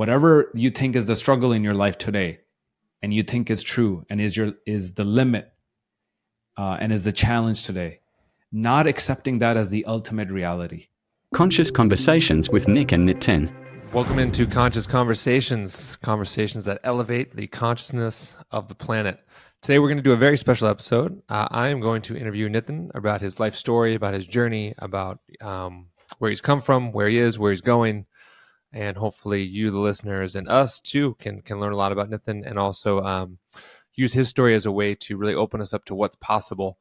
whatever you think is the struggle in your life today, and you think is true and is the limit, and is the challenge today, not accepting that as the ultimate reality. Conscious Conversations with Nick and Nitin. Welcome into Conscious Conversations, conversations that elevate the consciousness of the planet. Today we're going to do a very special episode. I am going to interview Nitin about his life story, about his journey, about where he's come from, where he is, where he's going, and hopefully you, the listeners, and us too can learn a lot about Nitin and also use his story as a way to really open us up to what's possible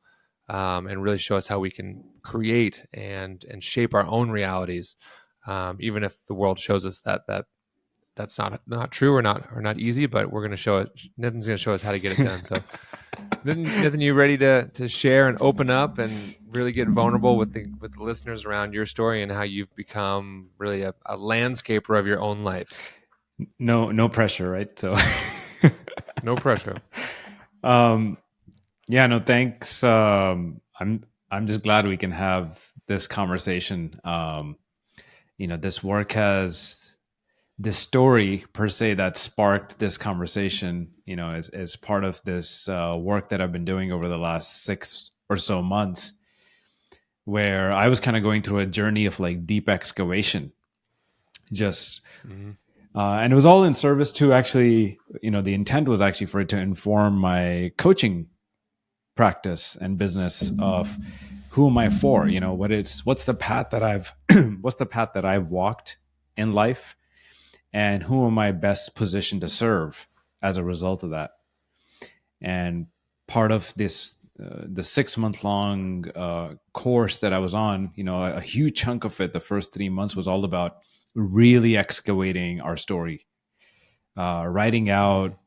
and really show us how we can create and shape our own realities. Even if the world shows us that's not true or not easy, but we're going to show it. Nitin's going to show us how to get it done. So, Nitin, you ready to share and open up and really get vulnerable with the listeners around your story and how you've become really a landscaper of your own life? No pressure, right? So, no pressure. Yeah, no, thanks. I'm just glad we can have this conversation. This story per se that sparked this conversation, as part of this work that I've been doing over the last 6 or so months, where I was kind of going through a journey of like deep excavation, and it was all in service to actually, the intent was actually for it to inform my coaching practice and business of who am I for? What's the path that I've walked in life, and who am I best positioned to serve as a result of that? And part of this, the 6-month long course that I was on, a huge chunk of it, the first 3 months, was all about really excavating our story, writing out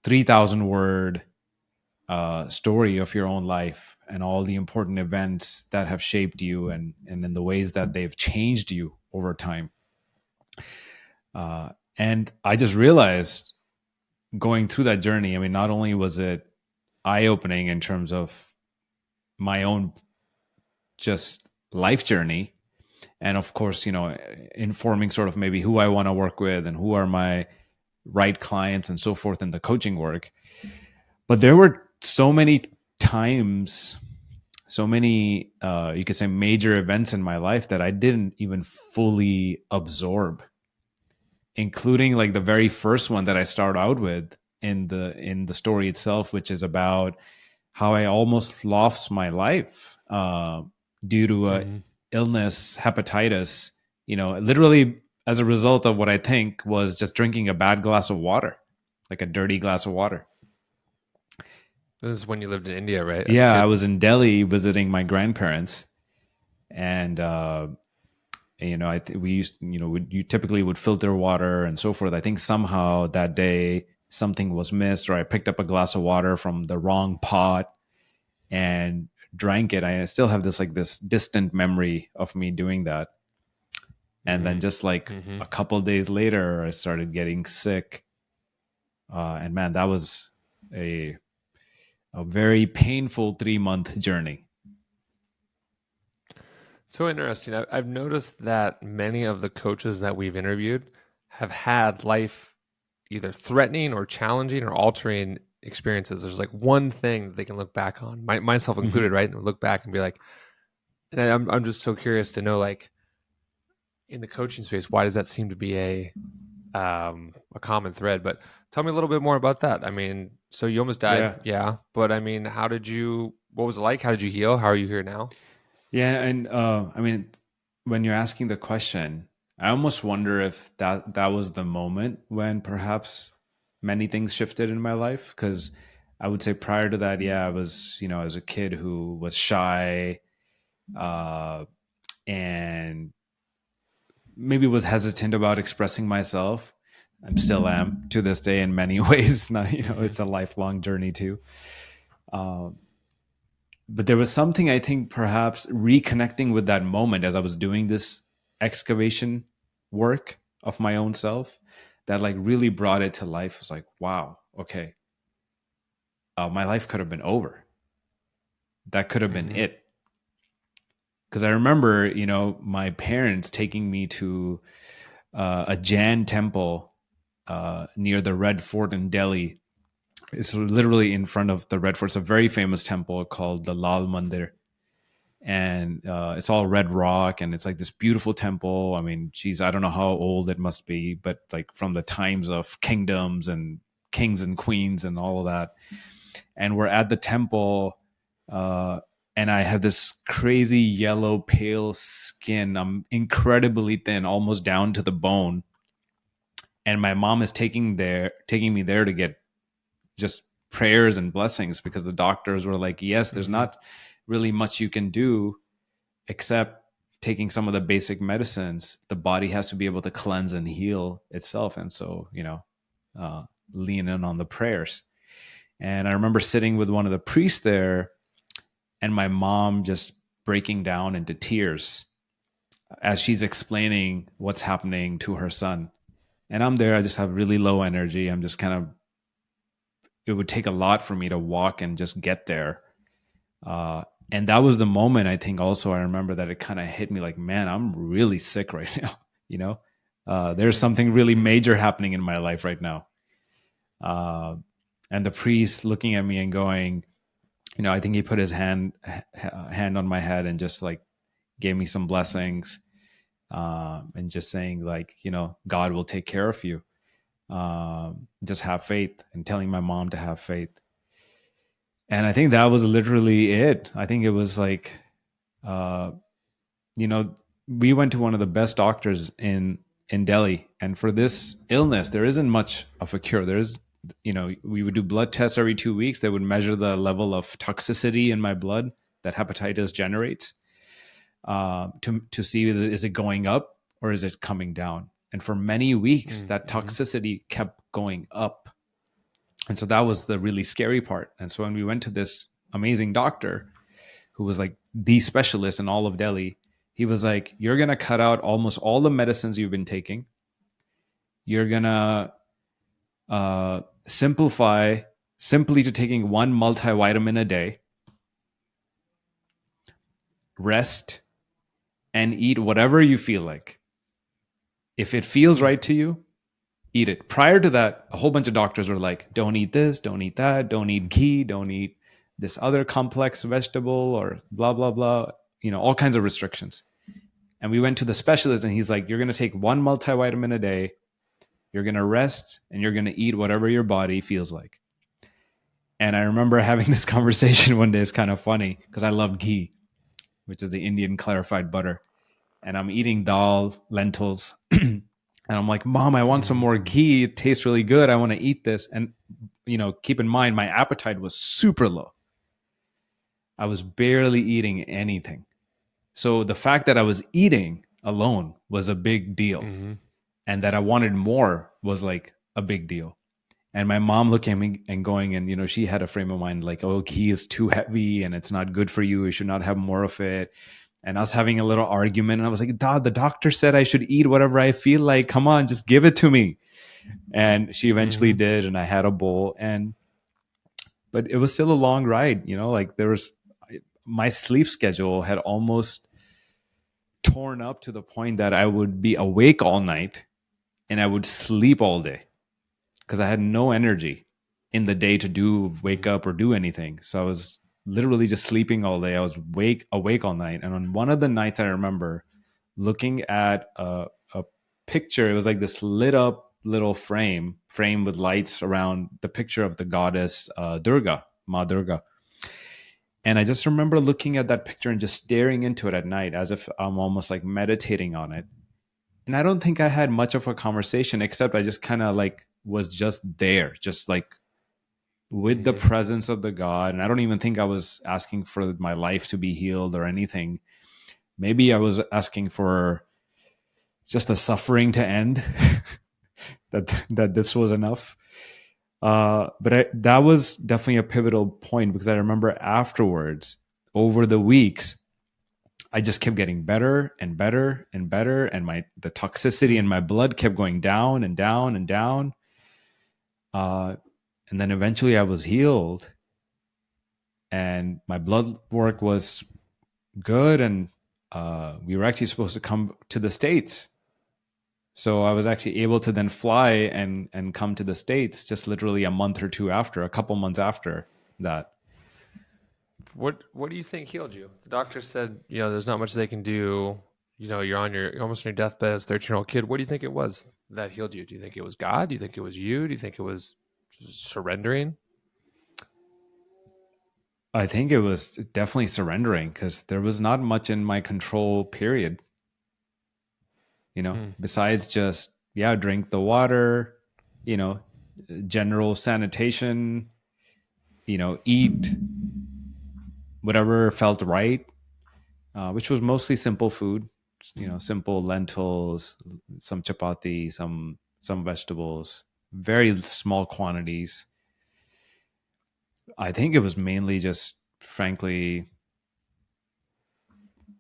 3,000 word story of your own life and all the important events that have shaped you and in the ways that they've changed you over time. And I just realized going through that journey, I mean, not only was it eye-opening in terms of my own just life journey, and of course, informing sort of maybe who I want to work with and who are my right clients and so forth in the coaching work. But there were so many times, so many, you could say, major events in my life that I didn't even fully absorb, including like the very first one that I start out with in the story itself, which is about how I almost lost my life due to a illness, hepatitis, literally as a result of what I think was just drinking a bad glass of water, like a dirty glass of water. This is when you lived in India, right? Yeah, I was in Delhi visiting my grandparents, and you typically would filter water and so forth. I think somehow that day something was missed, or I picked up a glass of water from the wrong pot and drank it. I still have this distant memory of me doing that. And then just like a couple of days later, I started getting sick. And man, that was a very painful 3-month journey. So interesting. I've noticed that many of the coaches that we've interviewed have had life either threatening or challenging or altering experiences. There's like one thing that they can look back on, myself included, right? And look back and be like, and I'm just so curious to know, like, in the coaching space, why does that seem to be a common thread? But tell me a little bit more about that. I mean, so you almost died, yeah. But I mean, what was it like? How did you heal? How are you here now? Yeah, and I mean, when you're asking the question, I almost wonder if that was the moment when perhaps many things shifted in my life. Because I would say prior to that, I was, as a kid who was shy, and maybe was hesitant about expressing myself. I still am to this day in many ways. Now, it's a lifelong journey too. But there was something, I think, perhaps reconnecting with that moment as I was doing this excavation work of my own self that like really brought it to life. It was like, wow, okay. My life could have been over. That could have been it. Because I remember, my parents taking me to a Jain temple near the Red Fort in Delhi. It's literally in front of the Red Fort. It's a very famous temple called the Lal Mandir, and it's all red rock, and it's like this beautiful temple. I mean, geez, I don't know how old it must be, but like from the times of kingdoms and kings and queens and all of that. And we're at the temple, and I have this crazy yellow pale skin. I'm incredibly thin, almost down to the bone. And my mom is taking me there to get just prayers and blessings, because the doctors were like, yes, there's not really much you can do except taking some of the basic medicines. The body has to be able to cleanse and heal itself. And so, lean in on the prayers. And I remember sitting with one of the priests there, and my mom just breaking down into tears as she's explaining what's happening to her son. And I'm there, I just have really low energy. I'm just kind of, it would take a lot for me to walk and just get there. And that was the moment, I think, also I remember that it kind of hit me like, man, I'm really sick right now. you know, there's something really major happening in my life right now. And the priest looking at me and going, I think he put his hand on my head and just like gave me some blessings, and just saying like, God will take care of you. Just have faith, and telling my mom to have faith. And I think that was literally it. I think it was like, we went to one of the best doctors in Delhi, and for this illness, there isn't much of a cure. There's, we would do blood tests every 2 weeks that would measure the level of toxicity in my blood that hepatitis generates, to see is it going up or is it coming down. And for many weeks, that toxicity kept going up. And so that was the really scary part. And so when we went to this amazing doctor who was like the specialist in all of Delhi, he was like, you're going to cut out almost all the medicines you've been taking. You're going to simplify simply to taking one multivitamin a day, rest, and eat whatever you feel like. If it feels right to you, eat it. Prior to that, a whole bunch of doctors were like, don't eat this, don't eat that, don't eat ghee, don't eat this other complex vegetable, or blah, blah, blah, all kinds of restrictions. And we went to the specialist, and he's like, you're going to take one multivitamin a day, you're going to rest, and you're going to eat whatever your body feels like. And I remember having this conversation one day. It's kind of funny because I love ghee, which is the Indian clarified butter. And I'm eating dal, lentils. And I'm like, Mom, I want some more ghee. It tastes really good. I want to eat this. And, keep in mind, my appetite was super low. I was barely eating anything. So the fact that I was eating alone was a big deal. And that I wanted more was like a big deal. And my mom looking at me and going, and, she had a frame of mind like, oh, ghee is too heavy and it's not good for you. You should not have more of it. And I was having a little argument, and I was like, Dad, the doctor said I should eat whatever I feel like. Come on, just give it to me. And she eventually did. And I had a bowl, but it was still a long ride. Like my sleep schedule had almost torn up to the point that I would be awake all night and I would sleep all day because I had no energy in the day to wake up or do anything. So I was literally just sleeping all day. I was awake all night. And on one of the nights, I remember looking at a picture. It was like this lit up little frame with lights around the picture of the goddess Durga, Ma Durga. And I just remember looking at that picture and just staring into it at night as if I'm almost like meditating on it. And I don't think I had much of a conversation, except I just kind of like was just there, just like with the presence of the God. And I don't even think I was asking for my life to be healed or anything. Maybe I was asking for just the suffering to end, that this was enough. But that was definitely a pivotal point, because I remember afterwards, over the weeks, I just kept getting better and better and better, and the toxicity in my blood kept going down and down and down. And then eventually I was healed, and my blood work was good, and we were actually supposed to come to the States. So I was actually able to then fly and come to the States just literally a month or two after, a couple months after that. What do you think healed you? The doctor said, there's not much they can do. You're almost on your deathbed as a 13-year-old kid. What do you think it was that healed you? Do you think it was God? Do you think it was you? Do you think it was surrendering? I think it was definitely surrendering because there was not much in my control, period. Mm. Besides just, yeah, drink the water, you know, general sanitation, eat whatever felt right, which was mostly simple food, simple lentils, some chapati, some vegetables, very small quantities. I think it was mainly just, frankly,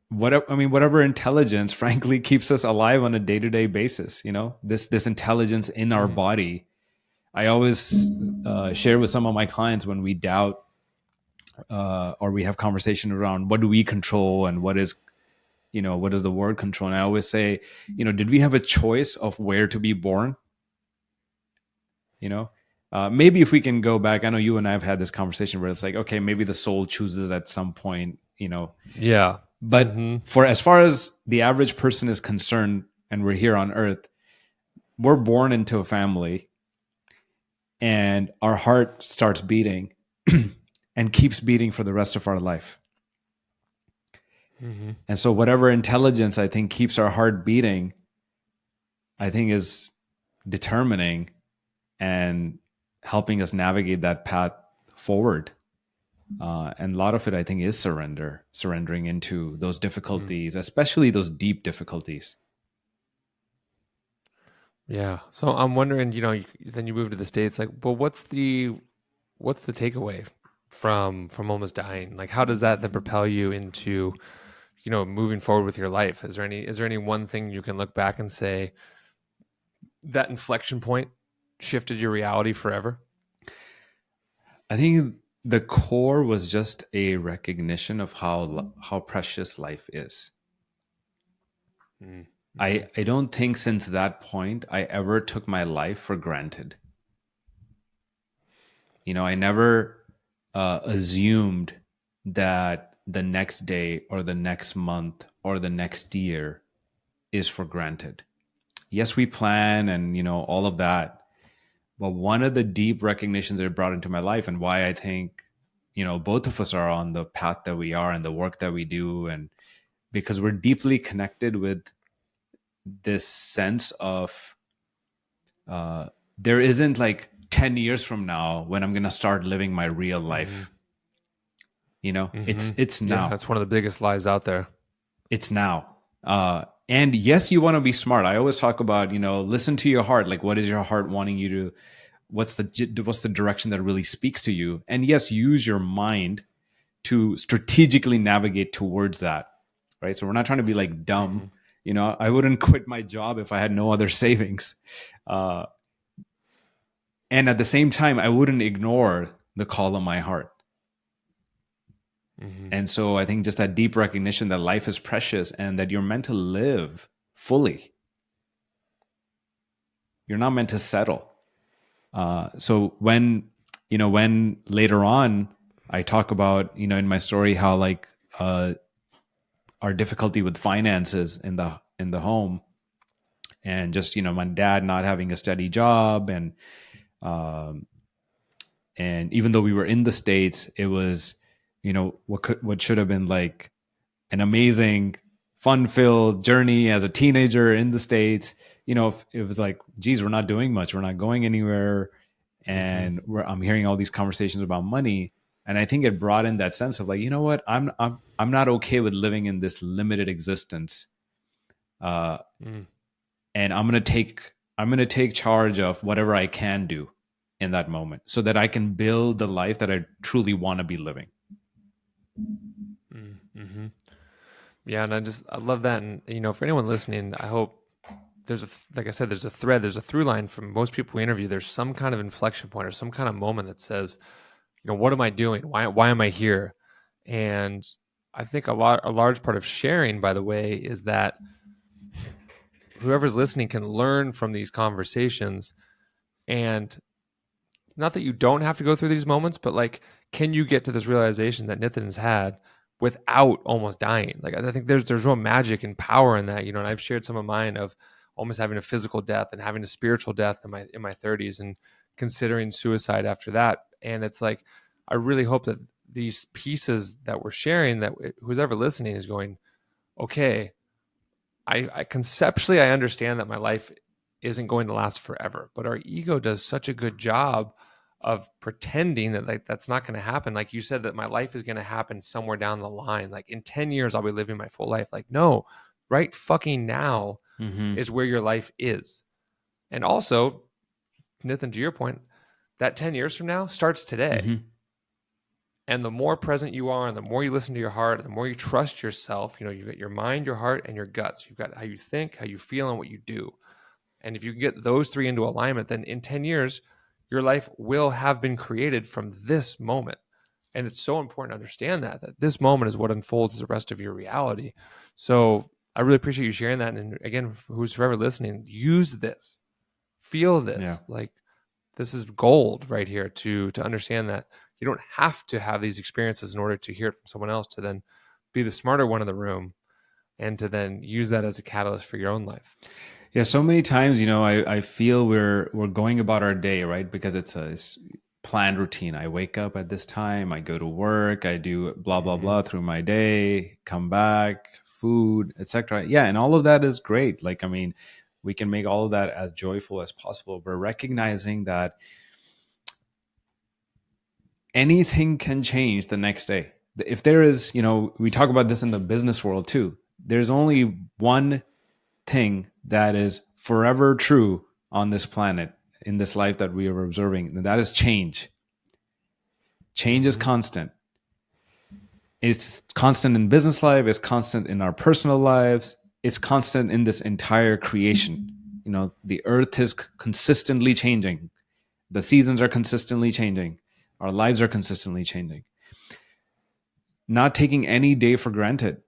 whatever intelligence, frankly, keeps us alive on a day-to-day basis. This intelligence in our Mm. body. I always share with some of my clients when we doubt or we have conversation around what do we control and what is the word control. And I always say, did we have a choice of where to be born? Maybe if we can go back, I know you and I have had this conversation where it's like, okay, maybe the soul chooses at some point, Yeah. but Mm-hmm. for as far as the average person is concerned, and we're here on earth, we're born into a family and our heart starts beating and keeps beating for the rest of our life. Mm-hmm. And so whatever intelligence I think keeps our heart beating, I think is determining and helping us navigate that path forward. And a lot of it, I think, is surrendering into those Mm. difficulties, especially those deep difficulties. Yeah. So I'm wondering, then you move to the States, like, well, what's the takeaway from almost dying? Like, how does that then propel you into, moving forward with your life? Is there any one thing you can look back and say that inflection point shifted your reality forever? I think the core was just a recognition of how precious life is. Mm-hmm. I don't think since that point I ever took my life for granted. I never assumed that the next day or the next month or the next year is for granted. Yes, we plan and all of that. But one of the deep recognitions that it brought into my life, and why I think both of us are on the path that we are and the work that we do, and because we're deeply connected with this sense of there isn't like 10 years from now when I'm going to start living my real Mm-hmm. life. Mm-hmm. It's Yeah, now. that's one of the biggest lies out there. It's now. And yes, you want to be smart. I always talk about, listen to your heart. Like, what is your heart wanting you to? What's the direction that really speaks to you? And yes, use your mind to strategically navigate towards that. Right. So we're not trying to be like dumb. Mm-hmm. I wouldn't quit my job if I had no other savings. Uh, and at the same time, I wouldn't ignore the call of my heart. Mm-hmm. And so I think just that deep recognition that life is precious and that you're meant to live fully. You're not meant to settle. So when later on I talk about, in my story, how like our difficulty with finances in the home, and just my dad not having a steady job, um, and even though we were in the States, it was what should have been like an amazing, fun-filled journey as a teenager in the States. It was like, geez, we're not doing much. We're not going anywhere. Mm-hmm. And I'm hearing all these conversations about money. And I think it brought in that sense of like, you know what? I'm not okay with living in this limited existence. Uh, Mm-hmm. and I'm gonna take charge of whatever I can do in that moment so that I can build the life that I truly want to be living. Mm-hmm. Yeah, and I love that. And for anyone listening, I hope like I said, there's a through line from most people we interview. There's some kind of inflection point or some kind of moment that says, what am I doing? Why am I here? And I think a large part of sharing, by the way, is that whoever's listening can learn from these conversations. And not that you don't have to go through these moments, but like, can you get to this realization that Nitin has had without almost dying? Like, I think there's real magic and power in that, you know. And I've shared some of mine of almost having a physical death and having a spiritual death in my 30s and considering suicide after that. And it's like, I really hope that these pieces that we're sharing, that who's ever listening is going, okay, I conceptually I understand that my life isn't going to last forever, but our ego does such a good job of pretending that like that's not going to happen. Like you said, that my life is going to happen somewhere down the line. Like in 10 years, I'll be living my full life. Like, no, right fucking now Mm-hmm. is where your life is. And also, Nathan, to your point, that 10 years from now starts today. Mm-hmm. And the more present you are, and the more you listen to your heart, the more you trust yourself, you know, you've got your mind, your heart, and your guts. You've got how you think, how you feel, and what you do. And if you can get those three into alignment, then in 10 years, your life will have been created from this moment. And it's so important to understand that this moment is what unfolds the rest of your reality. So I really appreciate you sharing that. And again, who's forever listening, use this, feel Yeah. this. Like, this is gold right here to understand that you don't have to have these experiences in order to hear it from someone else to then be the smarter one in the room and to then use that as a catalyst for your own life. Yeah, so many times, I feel we're going about our day, right? Because it's planned routine. I wake up at this time, I go to work, I do blah blah Mm-hmm. blah through my day, come back, food, etc. Yeah, and all of that is great. Like, I mean, we can make all of that as joyful as possible. But recognizing that anything can change the next day. If there is, we talk about this in the business world too. There's only one thing that is forever true on this planet, in this life that we are observing, and that is change. Change is Mm-hmm. constant. It's constant in business life, it's constant in our personal lives, it's constant in this entire creation. The earth is consistently changing, the seasons are consistently changing, our lives are consistently changing. Not taking any day for granted.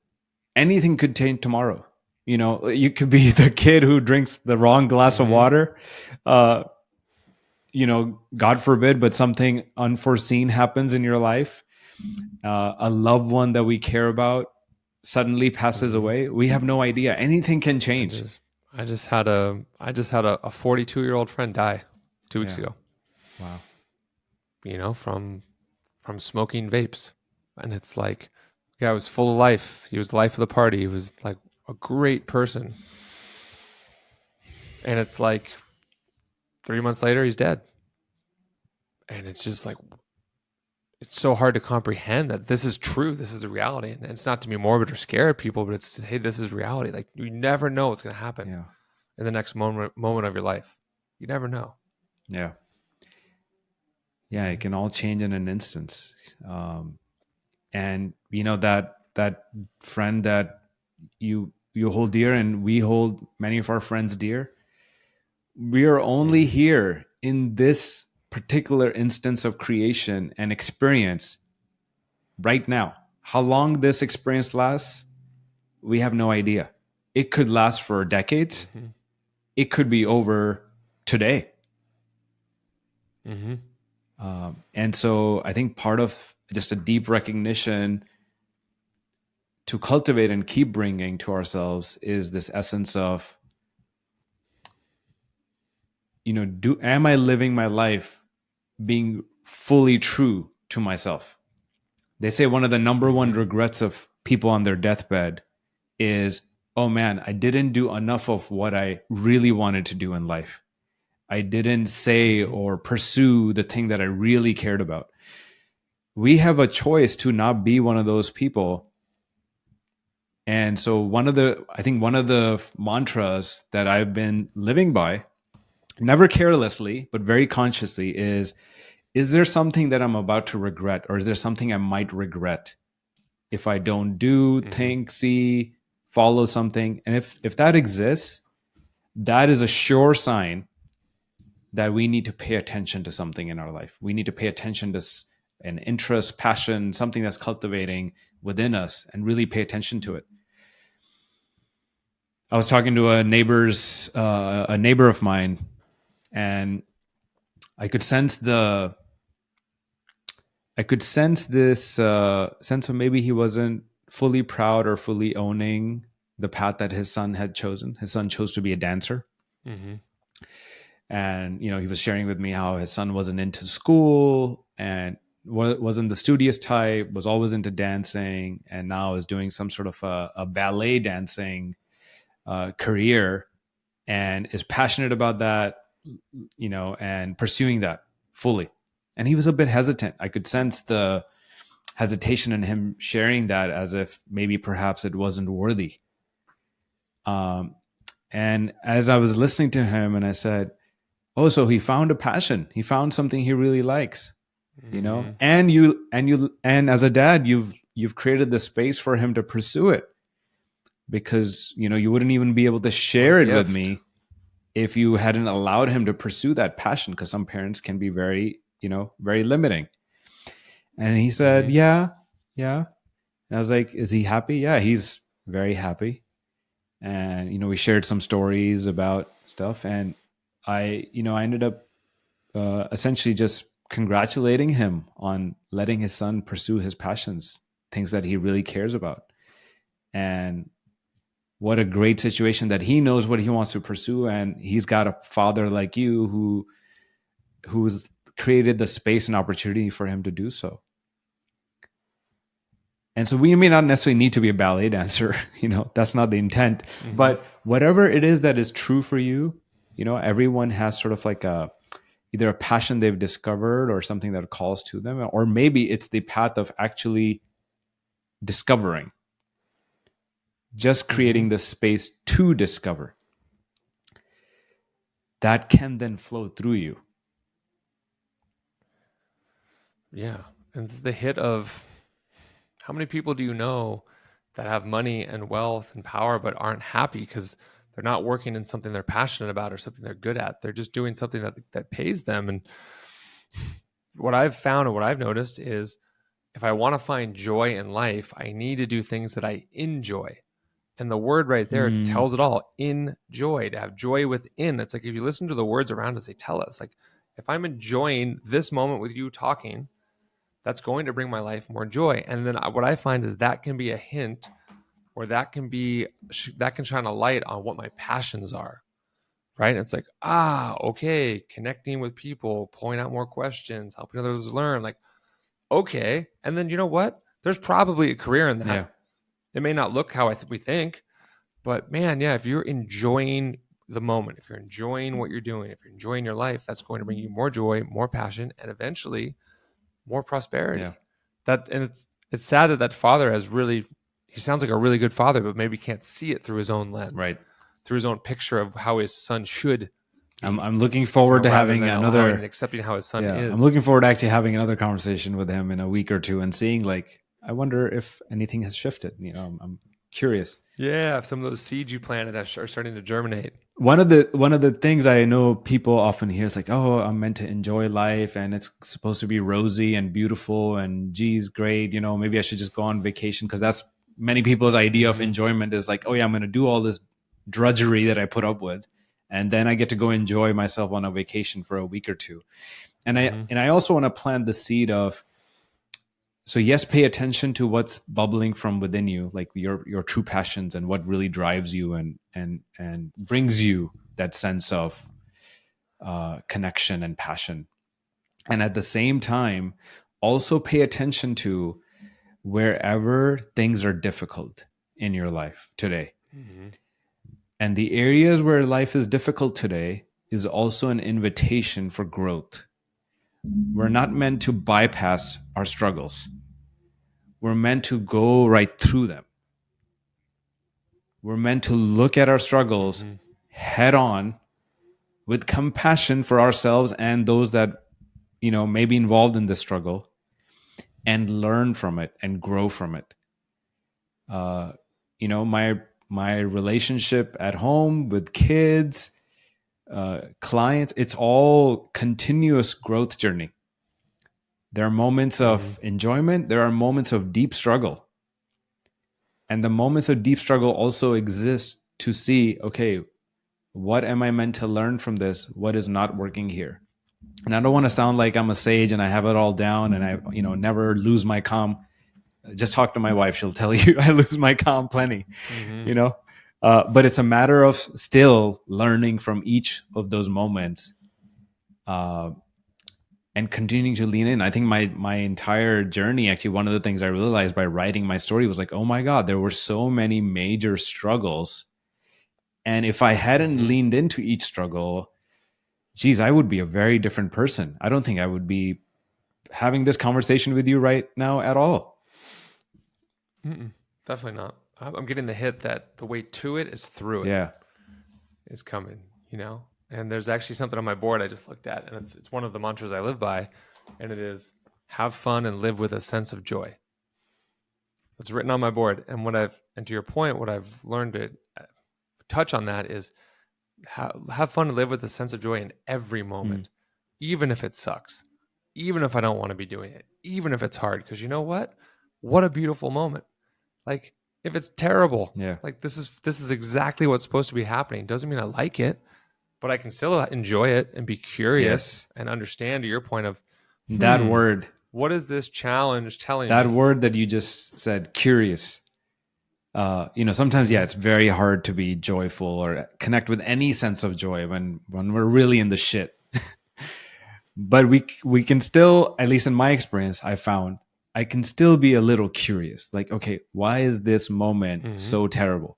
Anything could change tomorrow. You could be the kid who drinks the wrong glass of Mm-hmm. water. God forbid, but something unforeseen happens in your life. A loved one that we care about suddenly passes Mm-hmm. away. We have no idea. Anything can I change. just I just had a 42-year-old friend die 2 weeks Yeah. ago, Wow. you know, from smoking vapes. And it's like, yeah, I was full of life. He was the life of the party. He was like a great person. And it's like 3 months later, he's dead. And it's just like, it's so hard to comprehend that this is true. This is the reality. And it's not to be morbid or scare people, but it's, hey, this is reality. Like, you never know what's going to happen Yeah. in the next moment of your life. You never know. Yeah. Yeah. It can all change in an instant. And that friend that you hold dear, and we hold many of our friends dear, we are only Mm-hmm. here in this particular instance of creation and experience right now. How long this experience lasts, we have no idea. It could last for decades. Mm-hmm. It could be over today. Mm-hmm. And so I think part of just a deep recognition to cultivate and keep bringing to ourselves is this essence of, am I living my life being fully true to myself? They say one of the number one Mm-hmm. regrets of people on their deathbed is, oh man, I didn't do enough of what I really wanted to do in life. I didn't say Mm-hmm. or pursue the thing that I really cared about. We have a choice to not be one of those people. And so I think one of the mantras that I've been living by, never carelessly, but very consciously, is there something that I'm about to regret, or is there something I might regret if I don't do, Mm-hmm. think, see, follow something? And if that exists, that is a sure sign that we need to pay attention to something in our life. We need to pay attention to an interest, passion, something that's cultivating within us, and really pay attention to it. I was talking to a neighbor of mine, and I could sense this sense of maybe he wasn't fully proud or fully owning the path that his son had chosen. His son chose to be a dancer. Mm-hmm. And, he was sharing with me how his son wasn't into school and wasn't the studious type, was always into dancing, and now is doing some sort of a ballet dancing career and is passionate about that, and pursuing that fully. And he was a bit hesitant. I could sense the hesitation in him sharing that, as if maybe perhaps it wasn't worthy. And as I was listening to him, and I said, "Oh, so he found a passion. He found something he really likes, Mm-hmm. and as a dad, you've created the space for him to pursue it, because you wouldn't even be able to What a share it with gift. me if you hadn't allowed him to pursue that passion, because some parents can be very, very limiting." And he said, Mm-hmm. "Yeah, yeah." And I was like, "Is he happy?" "Yeah, he's very happy." And we shared some stories about stuff, and I ended up essentially just congratulating him on letting his son pursue his passions, things that he really cares about. And what a great situation that he knows what he wants to pursue, and he's got a father like you who's created the space and opportunity for him to do so. And so we may not necessarily need to be a ballet dancer, that's not the intent. Mm-hmm. But whatever it is that is true for you, everyone has sort of like either a passion they've discovered or something that calls to them, or maybe it's the path of actually discovering, just Mm-hmm. creating the space to discover that can then flow through you. Yeah. And it's the hit of how many people do you know that have money and wealth and power but aren't happy because they're not working in something they're passionate about or something they're good at. They're just doing something that pays them. And what I've found and what I've noticed is if I want to find joy in life, I need to do things that I enjoy. And the word right there Mm, tells it all. Enjoy, to have joy within. It's like if you listen to the words around us, they tell us like if I'm enjoying this moment with you talking, that's going to bring my life more joy. And then what I find is that can be a hint, or that can shine a light on what my passions are. Right. And it's like, okay, connecting with people, pulling out more questions, helping others learn. Like, okay. And then you know what? There's probably a career in yeah. that. It may not look how we think, but man, yeah, if you're enjoying the moment, if you're enjoying what you're doing, if you're enjoying your life, that's going to bring you more joy, more passion, and eventually more Yeah. prosperity. It's sad that father has really, he sounds like a really good father, but maybe can't see it through his own lens, Right. through his own picture of how his son should I'm, be, I'm looking forward to rather having than allowing and another. accepting how his son Yeah, I'm is. looking forward to actually having another conversation with him in a week or two and seeing, like, I wonder if anything has shifted. I'm curious. Yeah, if some of those seeds you planted are starting to germinate. One of the things I know people often hear is like, "Oh, I'm meant to enjoy life, and it's supposed to be rosy and beautiful, and geez, great. Maybe I should just go on vacation," because that's many people's idea of Mm-hmm. enjoyment is like, "Oh yeah, I'm going to do all this drudgery that I put up with, and then I get to go enjoy myself on a vacation for a week or two." And I Mm-hmm. and I also want to plant the seed of, so yes, pay attention to what's bubbling from within you, like your true passions and what really drives you and brings you that sense of connection and passion. And at the same time, also pay attention to wherever things are difficult in your life today. Mm-hmm. And the areas where life is difficult today is also an invitation for growth. We're not meant to bypass our struggles. We're meant to go right through them. We're meant to look at our struggles Mm-hmm. head on with compassion for ourselves and those that may be involved in this struggle, and learn from it and grow from it. uh, my relationship at home with kids, clients, it's all continuous growth journey. There are moments Mm-hmm. of enjoyment, there are moments of deep struggle, and the moments of deep struggle also exist to see, okay, what am I meant to learn from this? What is not working here? And I don't want to sound like I'm a sage and I have it all down and I, never lose my calm. Just talk to my wife. She'll tell you I lose my calm plenty, you know? But it's a matter of still learning from each of those moments and continuing to lean in. I think my entire journey, actually, one of the things I realized by writing my story was like, oh my God, there were so many major struggles. And if I hadn't leaned into each struggle, geez, I would be a very different person. I don't think I would be having this conversation with you right now at all. Definitely not. I'm getting the hit that the way to it is through it. Yeah. Is coming, And there's actually something on my board I just looked at, and it's one of the mantras I live by, and it is have fun and live with a sense of joy. It's written on my board, and to your point, what I've learned to touch on that is have fun and live with a sense of joy in every moment, even if it sucks, even if I don't want to be doing it, even if it's hard, because you know what? What a beautiful moment. Like, if it's terrible, like this is exactly what's supposed to be happening. Doesn't mean I like it, but I can still enjoy it and be curious and understand, to your point of that word. What is this challenge telling me? That word that you just said, curious. Sometimes, it's very hard to be joyful or connect with any sense of joy when we're really in the shit. But we can still, at least in my experience, I found I can still be a little curious. Like, okay, why is this moment so terrible?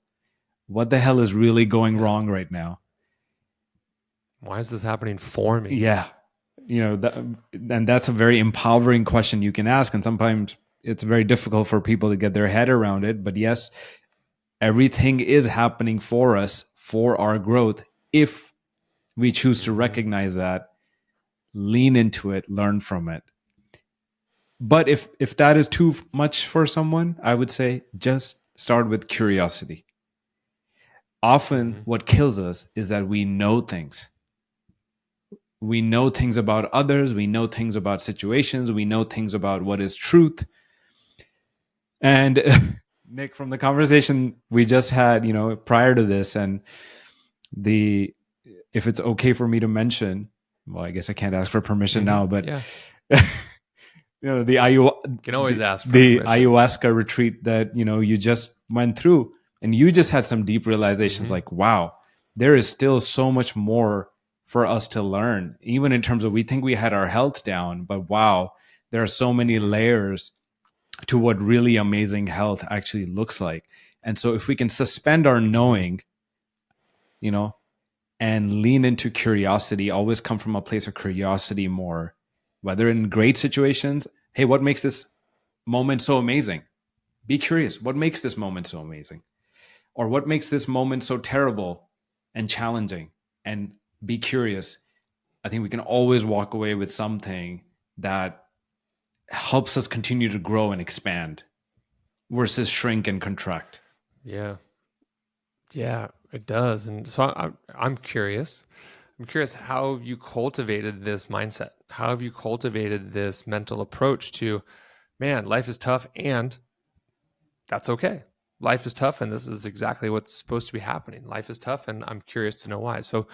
What the hell is really going wrong right now? Why is this happening for me? Yeah. And that's a very empowering question you can ask. And sometimes it's very difficult for people to get their head around it. But yes, everything is happening for us, for our growth, if we choose to recognize that, lean into it, learn from it. But if that is too much for someone, I would say just start with curiosity. Often what kills us is that we know things. We know things about others. We know things about situations. We know things about what is truth. And Nick, from the conversation we just had, prior to this, and if it's okay for me to mention, well, I guess I can't ask for permission now, but the can always ask for the permission. ayahuasca retreat that you just went through, and you just had some deep realizations, like, wow, there is still so much more for us to learn, even in terms of, we think we had our health down, but wow, there are so many layers to what really amazing health actually looks like. And so if we can suspend our knowing, and lean into curiosity, always come from a place of curiosity more, whether in great situations, hey, what makes this moment so amazing? Be curious. What makes this moment so amazing? Or what makes this moment so terrible and challenging? And be curious. I think we can always walk away with something that helps us continue to grow and expand versus shrink and contract. Yeah, it does. And so I'm curious. I'm curious how you cultivated this mindset. How have you cultivated this mental approach to, man, life is tough and that's okay. Life is tough and this is exactly what's supposed to be happening. Life is tough and I'm curious to know why. So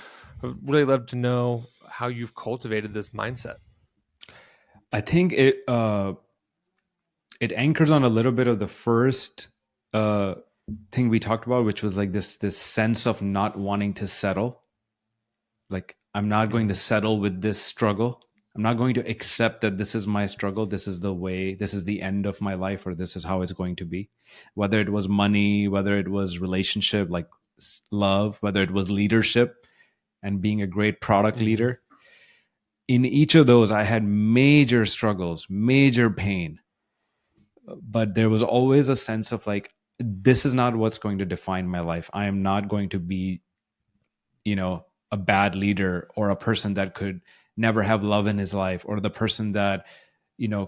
I'd really love to know how you've cultivated this mindset. I think it anchors on a little bit of the first thing we talked about, which was like this sense of not wanting to settle. Like, I'm not going to settle with this struggle. I'm not going to accept that this is my struggle. This is the way, this is the end of my life, or this is how it's going to be. Whether it was money, whether it was relationship, like love, whether it was leadership and being a great product leader. In each of those, I had major struggles, major pain. But there was always a sense of like, this is not what's going to define my life. I am not going to be, a bad leader, or a person that could never have love in his life, or the person that,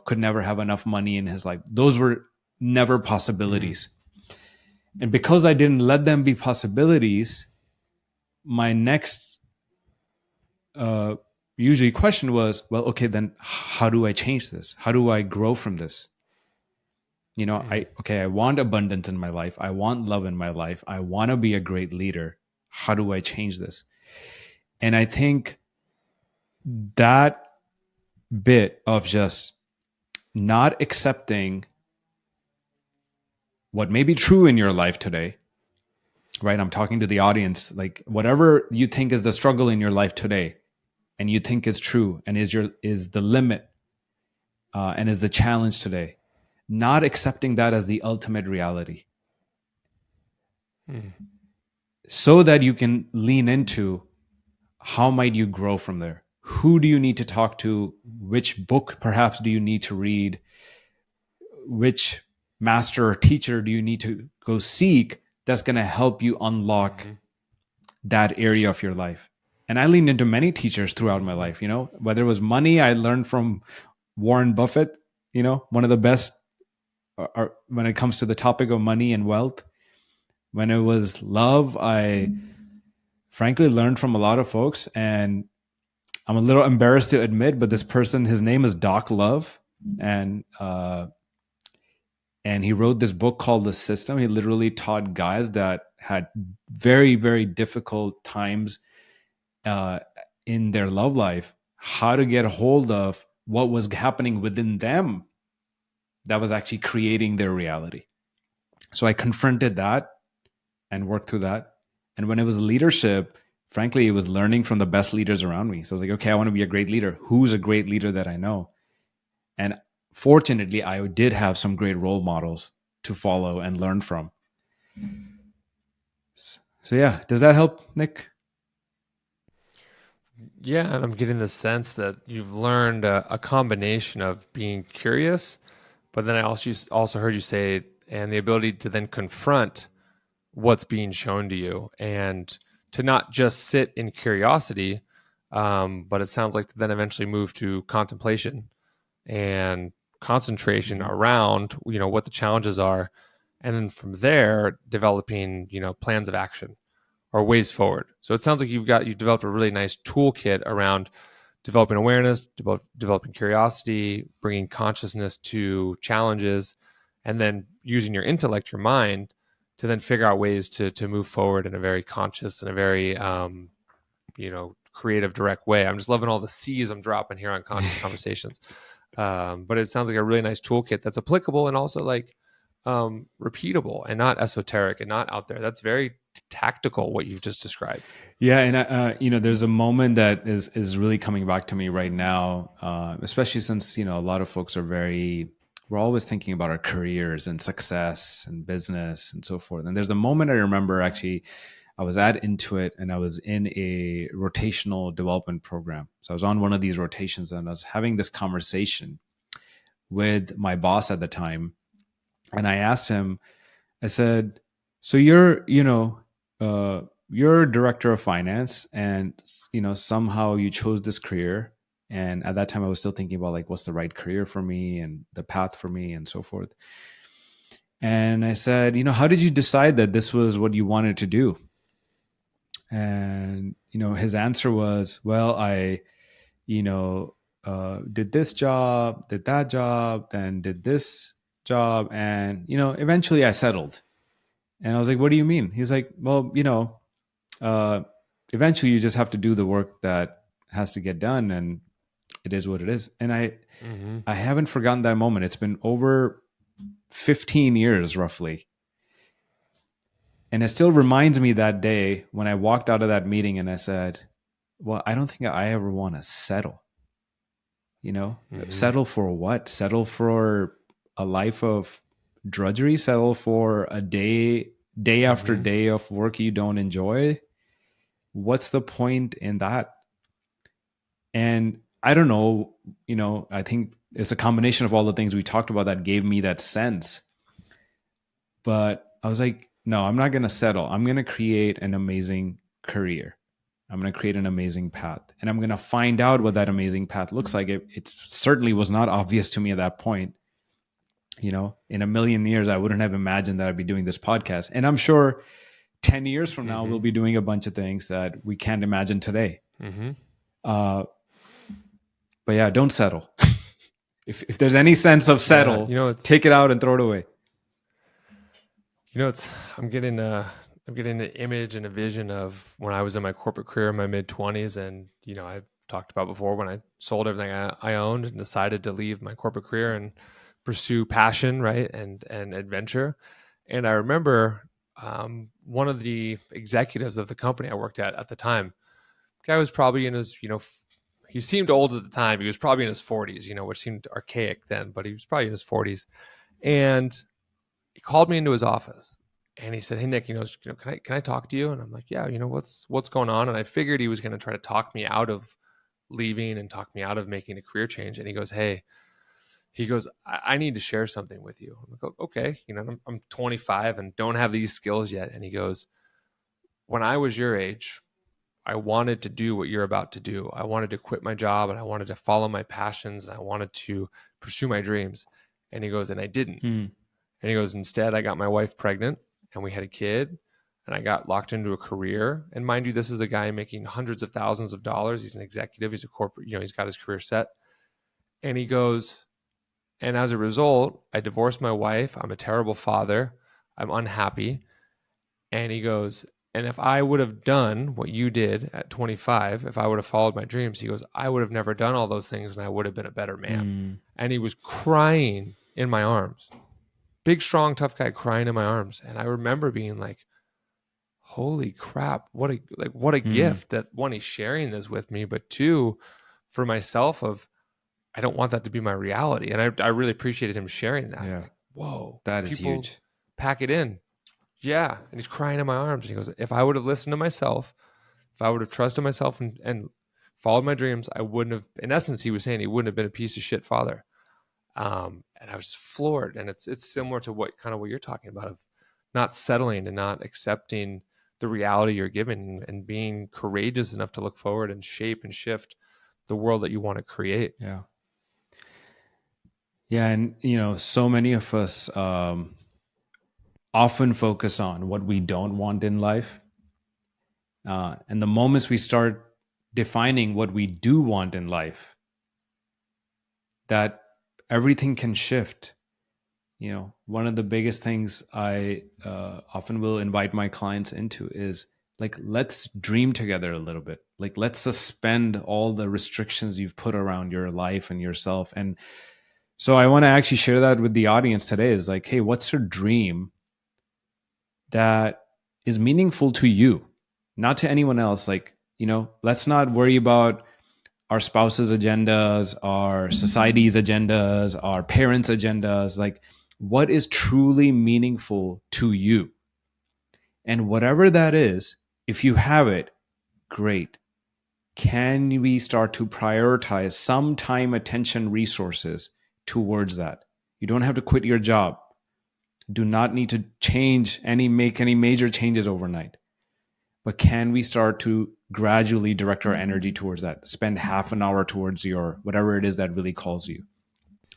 could never have enough money in his life. Those were never possibilities. And because I didn't let them be possibilities, my next usually question was, well, okay, then how do I change this? How do I grow from this? I want abundance in my life. I want love in my life. I want to be a great leader. How do I change this? And I think that bit of just not accepting what may be true in your life today, right? I'm talking to the audience, like whatever you think is the struggle in your life today and you think is true and is the limit and is the challenge today, not accepting that as the ultimate reality, so that you can lean into how might you grow from there. Who do you need to talk to? Which book perhaps do you need to read? Which master or teacher do you need to go seek that's going to help you unlock that area of your life? And I leaned into many teachers throughout my life, whether it was money, I learned from Warren Buffett, one of the best when it comes to the topic of money and wealth. When it was love, I frankly learned from a lot of folks, and I'm a little embarrassed to admit, but this person, his name is Doc Love, and he wrote this book called The System. He literally taught guys that had very, very difficult times in their love life how to get a hold of what was happening within them that was actually creating their reality. So I confronted that and worked through that. And when it was leadership, frankly, it was learning from the best leaders around me. So I was like, okay, I want to be a great leader. Who's a great leader that I know? And fortunately, I did have some great role models to follow and learn from. So yeah, does that help, Nick? Yeah, and I'm getting the sense that you've learned a combination of being curious, but then I also heard you say, and the ability to then confront what's being shown to you, and to not just sit in curiosity, but it sounds like to then eventually move to contemplation and concentration around what the challenges are, and then from there developing plans of action or ways forward. So it sounds like you've developed a really nice toolkit around developing awareness, developing curiosity, bringing consciousness to challenges, and then using your intellect, your mind, to then figure out ways to move forward in a very conscious and a very creative, direct way. I'm just loving all the C's I'm dropping here on Conscious Conversations. But it sounds like a really nice toolkit that's applicable and also like repeatable and not esoteric and not out there. That's very tactical, what you've just described. Yeah, and there's a moment that is really coming back to me right now, especially since a lot of folks we're always thinking about our careers and success and business and so forth. And there's a moment I remember, actually, I was at Intuit and I was in a rotational development program. So I was on one of these rotations and I was having this conversation with my boss at the time, and I asked him, I said, so you're a director of finance, and somehow you chose this career. And at that time I was still thinking about like, what's the right career for me and the path for me and so forth. And I said, how did you decide that this was what you wanted to do? And his answer was, well, I did this job, did that job, then did this job, and eventually I settled. And I was like, what do you mean? He's like, well, eventually you just have to do the work that has to get done, and it is what it is. And I haven't forgotten that moment. It's been over 15 years roughly. And it still reminds me that day when I walked out of that meeting and I said, well, I don't think I ever want to settle. Settle for what? Settle for a life of drudgery? Settle for a day after day of work you don't enjoy? What's the point in that? And I don't know, I think it's a combination of all the things we talked about that gave me that sense. But I was like, no, I'm not going to settle. I'm going to create an amazing career. I'm going to create an amazing path, and I'm going to find out what that amazing path looks like. It certainly was not obvious to me at that point. In a million years, I wouldn't have imagined that I'd be doing this podcast. And I'm sure 10 years from now, we'll be doing a bunch of things that we can't imagine today. But yeah, don't settle. If there's any sense of settle, take it out and throw it away. I'm getting an image and a vision of when I was in my corporate career in my mid-20s, and I talked about before when I sold everything I owned and decided to leave my corporate career and pursue passion, right, and adventure. And I remember one of the executives of the company I worked at the time, guy was probably in his, he seemed old at the time. He was probably in his 40s, which seemed archaic then, but he was probably in his 40s. And he called me into his office and he said, "Hey, Nick, can I talk to you?" And I'm like, "Yeah, what's going on?" And I figured he was going to try to talk me out of leaving and talk me out of making a career change. And he goes, "Hey," he goes, I need to share something with you." I'm like, "Okay." I'm 25 and don't have these skills yet. And he goes, "When I was your age, I wanted to do what you're about to do. I wanted to quit my job and I wanted to follow my passions and I wanted to pursue my dreams." And he goes, "And I didn't." And he goes, "Instead, I got my wife pregnant and we had a kid and I got locked into a career." And mind you, this is a guy making hundreds of thousands of dollars. He's an executive. He's a corporate, he's got his career set. And he goes, "And as a result, I divorced my wife. I'm a terrible father. I'm unhappy." And he goes, "And if I would have done what you did at 25, if I would have followed my dreams," he goes, "I would have never done all those things and I would have been a better man." And he was crying in my arms. Big, strong, tough guy crying in my arms. And I remember being like, holy crap, what a gift that, one, he's sharing this with me, but two, for myself, I don't want that to be my reality. And I really appreciated him sharing that. Yeah. Like, whoa, that is huge. Pack it in. Yeah. And he's crying in my arms. And he goes, "If I would have listened to myself, if I would have trusted myself and followed my dreams, I wouldn't have," in essence, he was saying he wouldn't have been a piece of shit father. And I was floored. And it's similar to what you're talking about, of not settling and not accepting the reality you're given and being courageous enough to look forward and shape and shift the world that you want to create. Yeah. Yeah. And, so many of us often focus on what we don't want in life. And the moments we start defining what we do want in life, that everything can shift. One of the biggest things I often will invite my clients into is, like, let's dream together a little bit. Like, let's suspend all the restrictions you've put around your life and yourself. And so I want to actually share that with the audience today, is like, hey, what's your dream that is meaningful to you, not to anyone else? Like, let's not worry about our spouse's agendas, our society's agendas, our parents' agendas. Like, what is truly meaningful to you? And whatever that is, if you have it, great. Can we start to prioritize some time, attention, resources towards that? You don't have to quit your job. Do not need to make any major changes overnight. But can we start to gradually direct our energy towards that? Spend half an hour towards your whatever it is that really calls you.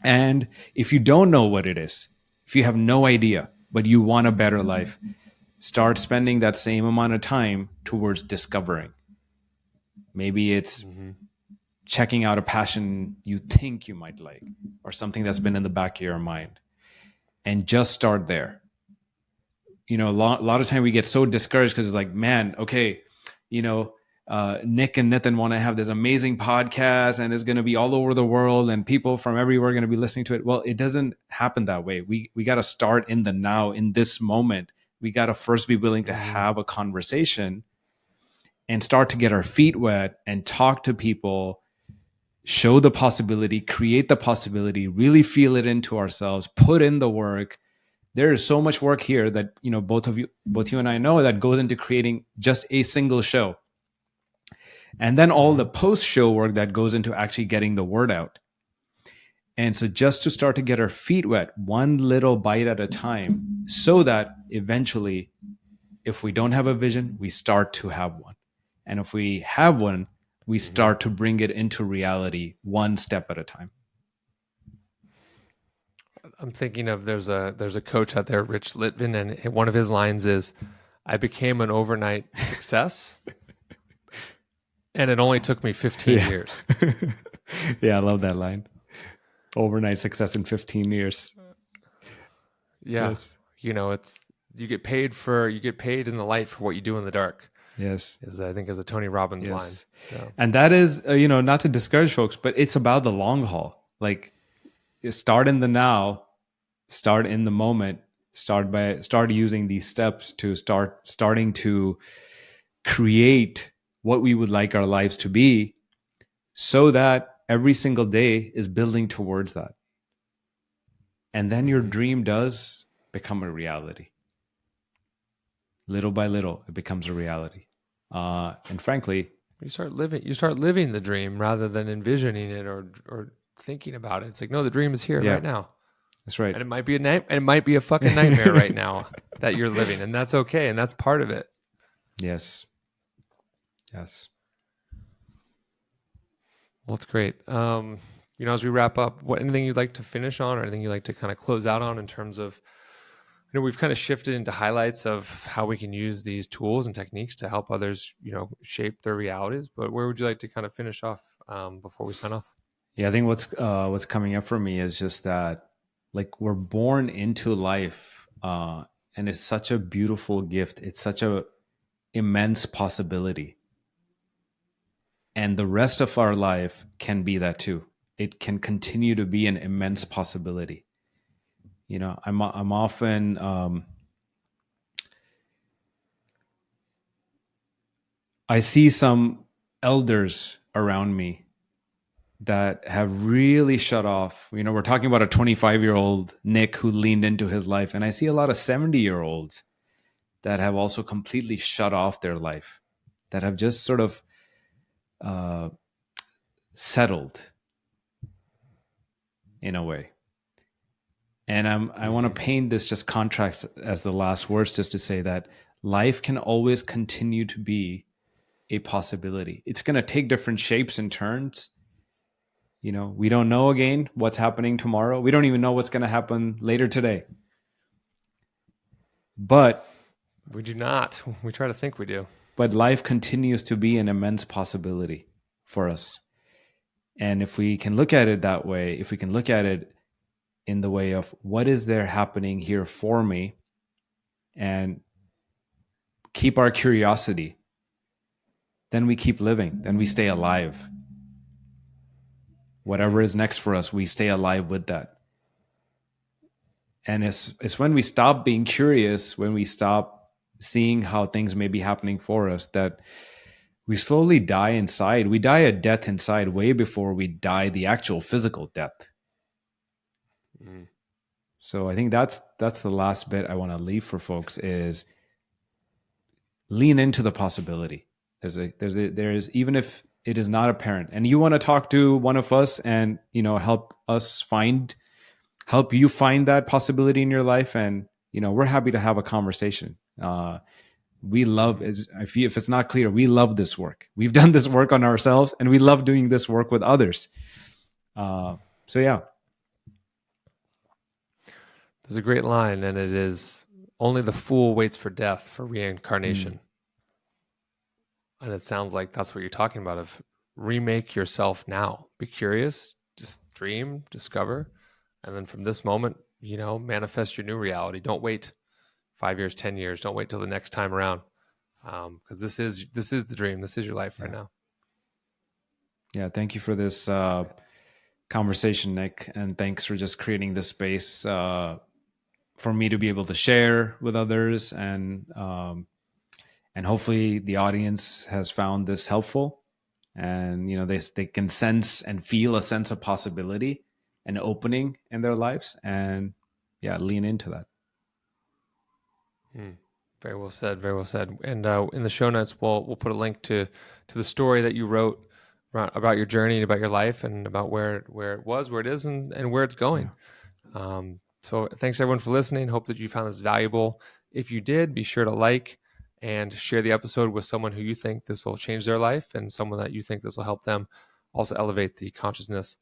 And if you don't know what it is, if you have no idea, but you want a better life, start spending that same amount of time towards discovering. Maybe it's checking out a passion you think you might like, or something that's been in the back of your mind, and just start there. A lot of time we get so discouraged because it's like, man, okay, Nick and Nitin want to have this amazing podcast and it's going to be all over the world and people from everywhere are going to be listening to it. Well, it doesn't happen that way. We got to start in the now, in this moment. We got to first be willing to have a conversation and start to get our feet wet and talk to people, show the possibility, create the possibility, really feel it into ourselves, put in the work. There is so much work here that, both you and I know, that goes into creating just a single show. And then all the post-show work that goes into actually getting the word out. And so just to start to get our feet wet, one little bite at a time, so that eventually, if we don't have a vision, we start to have one. And if we have one, we start to bring it into reality one step at a time. I'm thinking of there's a coach out there, Rich Litvin, and one of his lines is, "I became an overnight success, and it only took me 15 years." Yeah, I love that line. Overnight success in 15 years. Yeah. Yes. It's you get paid in the light for what you do in the dark. Yes. Is I think is a Tony Robbins line. Yes. So And that is, not to discourage folks, but it's about the long haul. Like, you start in the now, start in the moment, start using these steps to starting to create what we would like our lives to be, so that every single day is building towards that. And then your dream does become a reality. Little by little, it becomes a reality. And frankly, you start living the dream rather than envisioning it or thinking about it. It's like, no, the dream is here yeah, right now. that's right. And it might be and it might be a fucking nightmare right now that you're living, and that's okay, and that's part of it. Yes. Yes. Well, it's great. As we wrap up, anything you'd like to finish on, or anything you'd like to kind of close out on in terms of, we've kind of shifted into highlights of how we can use these tools and techniques to help others, shape their realities. But where would you like to kind of finish off before we sign off? Yeah, I think what's coming up for me is just that, like, we're born into life, and it's such a beautiful gift. It's such a immense possibility, and the rest of our life can be that too. It can continue to be an immense possibility. I'm often I see some elders around me that have really shut off. We're talking about a 25-year-old Nick who leaned into his life, and I see a lot of 70-year-olds that have also completely shut off their life, that have just sort of settled in a way. And I want to paint this just contrast as the last words, just to say that life can always continue to be a possibility. It's going to take different shapes and turns. We don't know again what's happening tomorrow. We don't even know what's going to happen later today. But We do not. We try to think we do. But life continues to be an immense possibility for us. And if we can look at it that way, if we can look at it in the way of what is there happening here for me, and keep our curiosity, then we keep living, then we stay alive. Whatever is next for us, we stay alive with that. And it's when we stop being curious, when we stop seeing how things may be happening for us, that we slowly die inside. We die a death inside way before we die the actual physical death. So I think that's the last bit I want to leave for folks, is lean into the possibility. There's even if it is not apparent, and you want to talk to one of us and help you find that possibility in your life, and we're happy to have a conversation. We love, if it's not clear, we love this work. We've done this work on ourselves, and we love doing this work with others. So yeah. There's a great line, and it is, only the fool waits for death for reincarnation. And it sounds like that's what you're talking about, of remake yourself now. Be curious, just dream, discover. And then from this moment, manifest your new reality. Don't wait 5 years, 10 years. Don't wait till the next time around. Because this is the dream. This is your life right now. Yeah. Thank you for this conversation, Nick. And thanks for just creating this space for me to be able to share with others. And hopefully the audience has found this helpful, and they can sense and feel a sense of possibility and opening in their lives, and lean into that. Very well said. Very well said. And in the show notes, we'll put a link to the story that you wrote about your journey and about your life, and about where it was, where it is, and where it's going. Yeah. So thanks everyone for listening. Hope that you found this valuable. If you did, be sure to like and share the episode with someone who you think this will change their life, and someone that you think this will help them also elevate the consciousness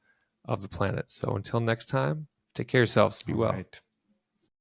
of the planet. So until next time, take care of yourselves. Be well. Right.